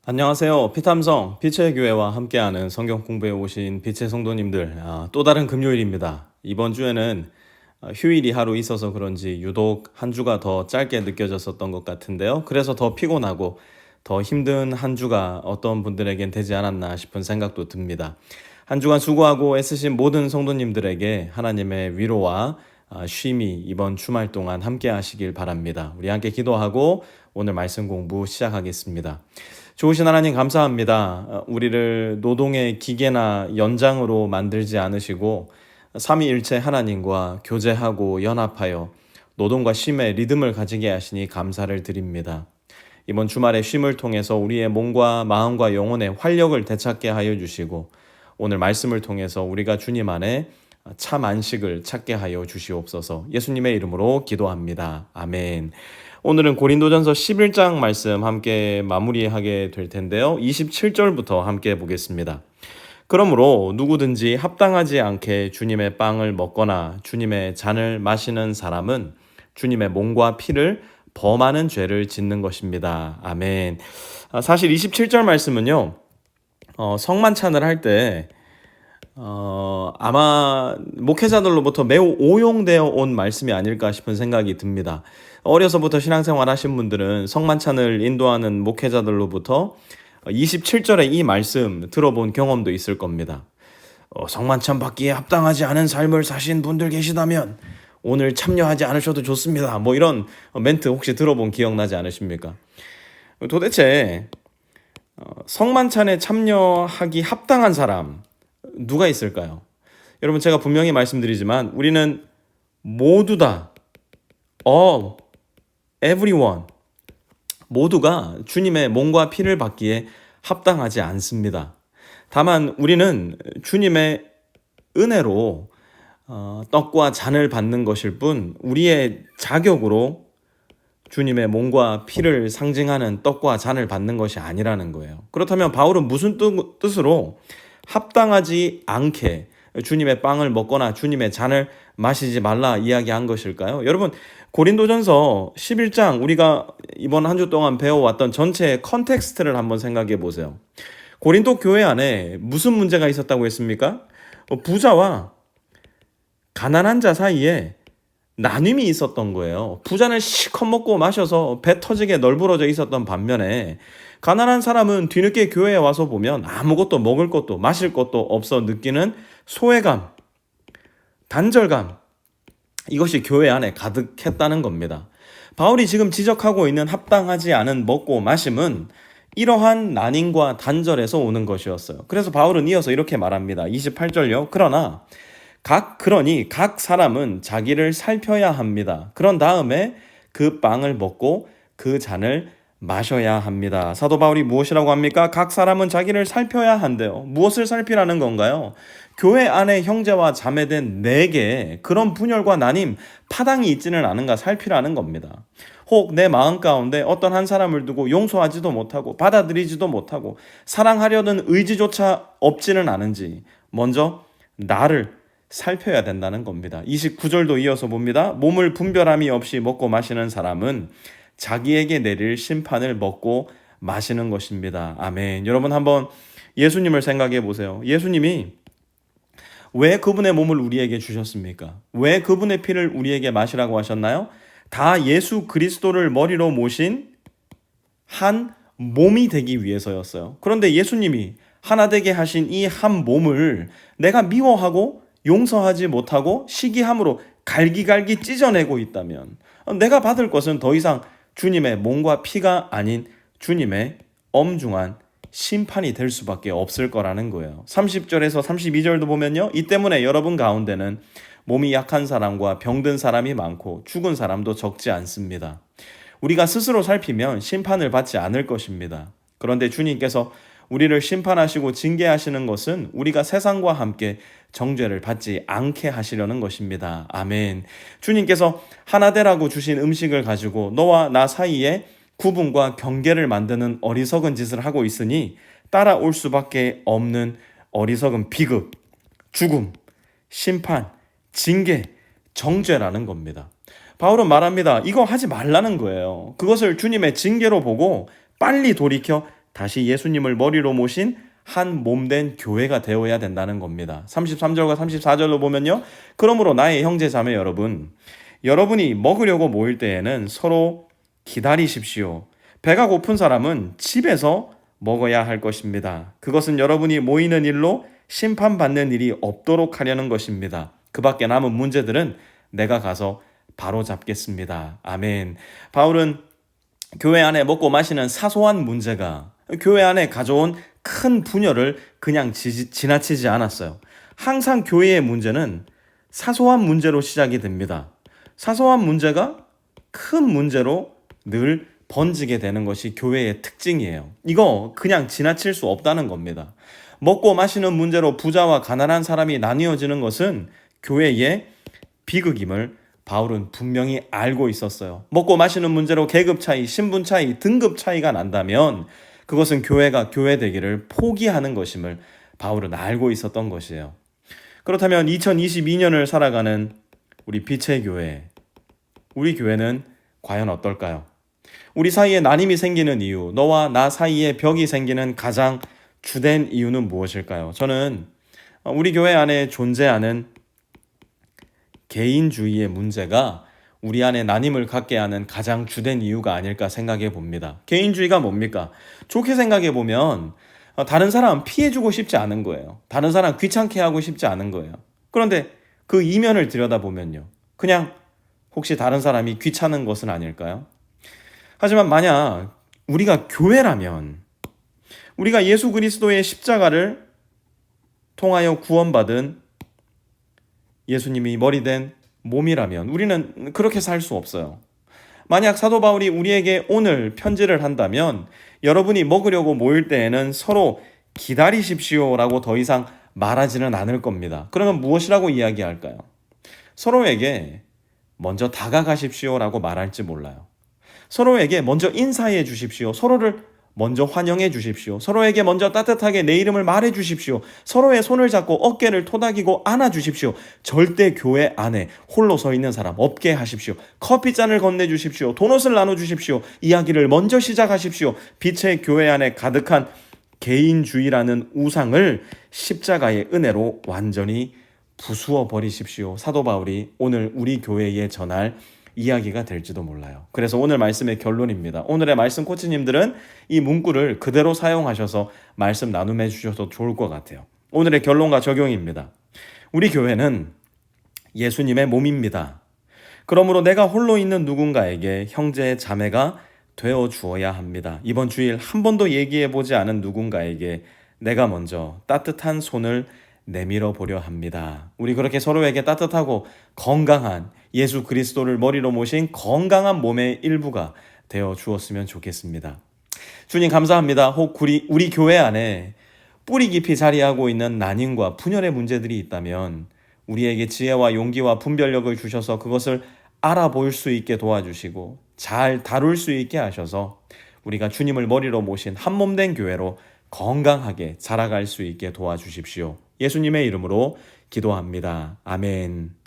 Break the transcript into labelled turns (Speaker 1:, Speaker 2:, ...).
Speaker 1: 안녕하세요. 피탐성 빛의 교회와 함께하는 성경 공부에 오신 빛의 성도님들, 또 다른 금요일입니다. 이번 주에는 휴일이 하루 있어서 그런지 유독 한 주가 더 짧게 느껴졌었던 것 같은데요. 그래서 더 피곤하고 더 힘든 한 주가 어떤 분들에겐 되지 않았나 싶은 생각도 듭니다. 한 주간 수고하고 애쓰신 모든 성도님들에게 하나님의 위로와 쉼이 이번 주말 동안 함께 하시길 바랍니다. 우리 함께 기도하고 오늘 말씀 공부 시작하겠습니다. 좋으신 하나님 감사합니다. 우리를 노동의 기계나 연장으로 만들지 않으시고 삼위일체 하나님과 교제하고 연합하여 노동과 쉼의 리듬을 가지게 하시니 감사를 드립니다. 이번 주말의 쉼을 통해서 우리의 몸과 마음과 영혼의 활력을 되찾게 하여 주시고 오늘 말씀을 통해서 우리가 주님 안에 참 안식을 찾게 하여 주시옵소서. 예수님의 이름으로 기도합니다. 아멘. 오늘은 고린도전서 11장 말씀 함께 마무리하게 될 텐데요. 27절부터 함께 보겠습니다. 그러므로 누구든지 합당하지 않게 주님의 빵을 먹거나 주님의 잔을 마시는 사람은 주님의 몸과 피를 범하는 죄를 짓는 것입니다. 아멘. 사실 27절 말씀은요. 성만찬을 할 때 아마 목회자들로부터 매우 오용되어 온 말씀이 아닐까 싶은 생각이 듭니다. 어려서부터 신앙생활 하신 분들은 성만찬을 인도하는 목회자들로부터 27절의 이 말씀 들어본 경험도 있을 겁니다. 성만찬 받기에 합당하지 않은 삶을 사신 분들 계시다면 오늘 참여하지 않으셔도 좋습니다. 뭐 이런 멘트 혹시 들어본 기억나지 않으십니까? 도대체 성만찬에 참여하기 합당한 사람 누가 있을까요? 여러분 제가 분명히 말씀드리지만 우리는 모두 다 all, everyone 모두가 주님의 몸과 피를 받기에 합당하지 않습니다. 다만 우리는 주님의 은혜로 떡과 잔을 받는 것일 뿐 우리의 자격으로 주님의 몸과 피를 상징하는 떡과 잔을 받는 것이 아니라는 거예요. 그렇다면 바울은 무슨 뜻으로 합당하지 않게 주님의 빵을 먹거나 주님의 잔을 마시지 말라 이야기한 것일까요? 여러분 고린도전서 11장 우리가 이번 한 주 동안 배워왔던 전체의 컨텍스트를 한번 생각해 보세요. 고린도 교회 안에 무슨 문제가 있었다고 했습니까? 부자와 가난한 자 사이에 나눔이 있었던 거예요. 부자는 실컷 먹고 마셔서 배 터지게 널브러져 있었던 반면에 가난한 사람은 뒤늦게 교회에 와서 보면 아무것도 먹을 것도 마실 것도 없어 느끼는 소외감, 단절감, 이것이 교회 안에 가득했다는 겁니다. 바울이 지금 지적하고 있는 합당하지 않은 먹고 마심은 이러한 난임과 단절에서 오는 것이었어요. 그래서 바울은 이어서 이렇게 말합니다. 28절요. 그러니 각 사람은 자기를 살펴야 합니다. 그런 다음에 그 빵을 먹고 그 잔을 마셔야 합니다. 사도 바울이 무엇이라고 합니까? 각 사람은 자기를 살펴야 한대요. 무엇을 살피라는 건가요? 교회 안에 형제와 자매된 내게 그런 분열과 나님, 파당이 있지는 않은가 살피라는 겁니다. 혹 내 마음 가운데 어떤 한 사람을 두고 용서하지도 못하고 받아들이지도 못하고 사랑하려는 의지조차 없지는 않은지 먼저 나를 살펴야 된다는 겁니다. 29절도 이어서 봅니다. 몸을 분별함이 없이 먹고 마시는 사람은 자기에게 내릴 심판을 먹고 마시는 것입니다. 아멘. 여러분 한번 예수님을 생각해 보세요. 예수님이 왜 그분의 몸을 우리에게 주셨습니까? 왜 그분의 피를 우리에게 마시라고 하셨나요? 다 예수 그리스도를 머리로 모신 한 몸이 되기 위해서였어요. 그런데 예수님이 하나 되게 하신 이 한 몸을 내가 미워하고 용서하지 못하고 시기함으로 갈기갈기 찢어내고 있다면 내가 받을 것은 더 이상 주님의 몸과 피가 아닌 주님의 엄중한 심판이 될 수밖에 없을 거라는 거예요. 30절에서 32절도 보면요. 이 때문에 여러분 가운데는 몸이 약한 사람과 병든 사람이 많고 죽은 사람도 적지 않습니다. 우리가 스스로 살피면 심판을 받지 않을 것입니다. 그런데 주님께서 우리를 심판하시고 징계하시는 것은 우리가 세상과 함께 정죄를 받지 않게 하시려는 것입니다. 아멘. 주님께서 하나 되라고 주신 음식을 가지고 너와 나 사이에 구분과 경계를 만드는 어리석은 짓을 하고 있으니 따라올 수밖에 없는 어리석은 비극, 죽음, 심판, 징계, 정죄라는 겁니다. 바울은 말합니다. 이거 하지 말라는 거예요. 그것을 주님의 징계로 보고 빨리 돌이켜 다시 예수님을 머리로 모신 한 몸된 교회가 되어야 된다는 겁니다. 33절과 34절로 보면요. 그러므로 나의 형제 자매 여러분, 여러분이 먹으려고 모일 때에는 서로 기다리십시오. 배가 고픈 사람은 집에서 먹어야 할 것입니다. 그것은 여러분이 모이는 일로 심판받는 일이 없도록 하려는 것입니다. 그 밖에 남은 문제들은 내가 가서 바로 잡겠습니다. 아멘. 바울은 교회 안에 먹고 마시는 사소한 문제가 교회 안에 가져온 큰 분열을 그냥 지나치지 않았어요. 항상 교회의 문제는 사소한 문제로 시작이 됩니다. 사소한 문제가 큰 문제로 늘 번지게 되는 것이 교회의 특징이에요. 이거 그냥 지나칠 수 없다는 겁니다. 먹고 마시는 문제로 부자와 가난한 사람이 나뉘어지는 것은 교회의 비극임을 바울은 분명히 알고 있었어요. 먹고 마시는 문제로 계급 차이, 신분 차이, 등급 차이가 난다면 그것은 교회가 교회 되기를 포기하는 것임을 바울은 알고 있었던 것이에요. 그렇다면 2022년을 살아가는 우리 빛의 교회, 우리 교회는 과연 어떨까요? 우리 사이에 나님이 생기는 이유, 너와 나 사이에 벽이 생기는 가장 주된 이유는 무엇일까요? 저는 우리 교회 안에 존재하는 개인주의의 문제가 우리 안에 나님을 갖게 하는 가장 주된 이유가 아닐까 생각해 봅니다. 개인주의가 뭡니까? 좋게 생각해 보면 다른 사람 피해주고 싶지 않은 거예요. 다른 사람 귀찮게 하고 싶지 않은 거예요. 그런데 그 이면을 들여다보면요. 그냥 혹시 다른 사람이 귀찮은 것은 아닐까요? 하지만 만약 우리가 교회라면 우리가 예수 그리스도의 십자가를 통하여 구원받은 예수님이 머리된 몸이라면 우리는 그렇게 살 수 없어요. 만약 사도 바울이 우리에게 오늘 편지를 한다면 여러분이 먹으려고 모일 때에는 서로 기다리십시오라고 더 이상 말하지는 않을 겁니다. 그러면 무엇이라고 이야기할까요? 서로에게 먼저 다가가십시오라고 말할지 몰라요. 서로에게 먼저 인사해 주십시오. 서로를 먼저 환영해 주십시오. 서로에게 먼저 따뜻하게 내 이름을 말해 주십시오. 서로의 손을 잡고 어깨를 토닥이고 안아 주십시오. 절대 교회 안에 홀로 서 있는 사람 없게 하십시오. 커피잔을 건네 주십시오. 도넛을 나눠 주십시오. 이야기를 먼저 시작하십시오. 빛의 교회 안에 가득한 개인주의라는 우상을 십자가의 은혜로 완전히 부수어 버리십시오. 사도 바울이 오늘 우리 교회에 전할 이야기가 될지도 몰라요. 그래서 오늘 말씀의 결론입니다. 오늘의 말씀 코치님들은 이 문구를 그대로 사용하셔서 말씀 나눔해 주셔서 좋을 것 같아요. 오늘의 결론과 적용입니다. 우리 교회는 예수님의 몸입니다. 그러므로 내가 홀로 있는 누군가에게 형제 자매가 되어 주어야 합니다. 이번 주일 한 번도 얘기해 보지 않은 누군가에게 내가 먼저 따뜻한 손을 내밀어 보려 합니다. 우리 그렇게 서로에게 따뜻하고 건강한 예수 그리스도를 머리로 모신 건강한 몸의 일부가 되어 주었으면 좋겠습니다. 주님 감사합니다. 혹 우리 교회 안에 뿌리 깊이 자리하고 있는 난임과 분열의 문제들이 있다면 우리에게 지혜와 용기와 분별력을 주셔서 그것을 알아볼 수 있게 도와주시고 잘 다룰 수 있게 하셔서 우리가 주님을 머리로 모신 한 몸된 교회로 건강하게 자라갈 수 있게 도와주십시오. 예수님의 이름으로 기도합니다. 아멘.